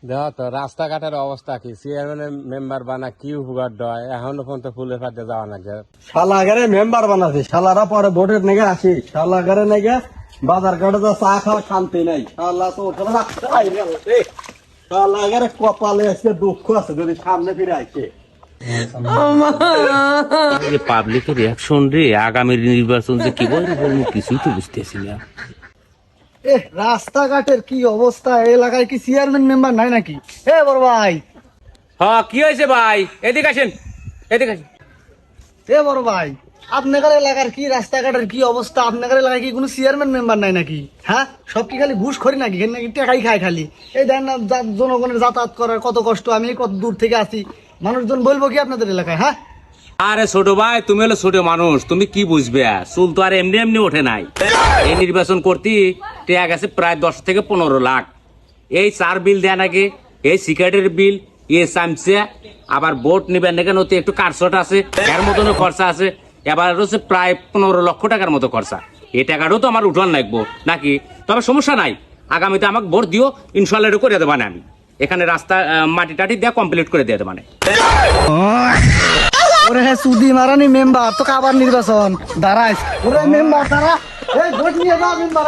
দেখো তো রাস্তাঘাটের অবস্থা কি, চেয়ারম্যানের মেম্বার বানা কি উপকার দেয়, এখনো পর্যন্ত ফুলের ফাটে যাওয়া না গে। শালাগারে মেম্বার বানাছে, শালারা পরে ভোটের নেগে আসি, শালাগারে নেগে বাজার ঘাটে তো চা খাওয়া শান্তি নাই, শালা তো শালাগারে কপালে আজকে দুঃখ আছে যদি সামনে ফিরে আসে। পাবলিকের রিয়াকশন রে, আগামী নির্বাচন যে কি বলবো কিছুই তো বুঝতেছি না। রাস্তাঘাটের কি অবস্থা, এলাকায় কি চেয়ারম্যান মেম্বার নাই নাকি? বড় ভাই, হ্যাঁ কি হয়েছে ভাই? এদিকে আসেন, এদিকে আসেন। বড় ভাই, আপনাদের এলাকার কি রাস্তাঘাটের কি অবস্থা? আপনাদের এলাকায় কি কোনো চেয়ারম্যান মেম্বার নাই নাকি? হ্যাঁ, সব কি খালি ঘুষ খড়ি নাকি? নাকি টাকাই খায় খালি? এই দেন না, জনগণের যাতায়াত করার কত কষ্ট, আমি কত দূর থেকে আসি, মানুষজন বলবো কি আপনাদের এলাকায়? হ্যাঁ, আরে ছোট ভাই, তুমি হলো ছোট মানুষ, তুমি কি বুঝবে? চুল তো আর এমনি এমনি ওঠে নাই। এই নির্বাচন করতে টেয়া গেছে প্রায় 10 থেকে 15 লাখ। এই চার বিল দেয়া নাকি, এই সিগারেটের বিল, চামচে, আবার ভোট নিবেন নাকি নতুন একটু কারশট আছে, এর মতনও খরচা আছে। এবার হচ্ছে প্রায় 15 লক্ষ টাকার মতো খরচা। এই টাকাটাও তো আমার উঠান লাগবো নাকি? তবে সমস্যা নাই, আগামীতে আমাকে ভোট দিও, ইনশাল্লাহ এটা করে দেবানে আমি। এখানে রাস্তা মাটি টাটি দেওয়া কমপ্লিট করে দিয়ে দেবানে। ওরে হ্যাঁ, সুদি মারানি মেম্বার তো আবার নির্বাচন দাঁড়াইস। ওরে মেম্বার দাঁড়া, ভোট নিয়ে যা মেম্বার।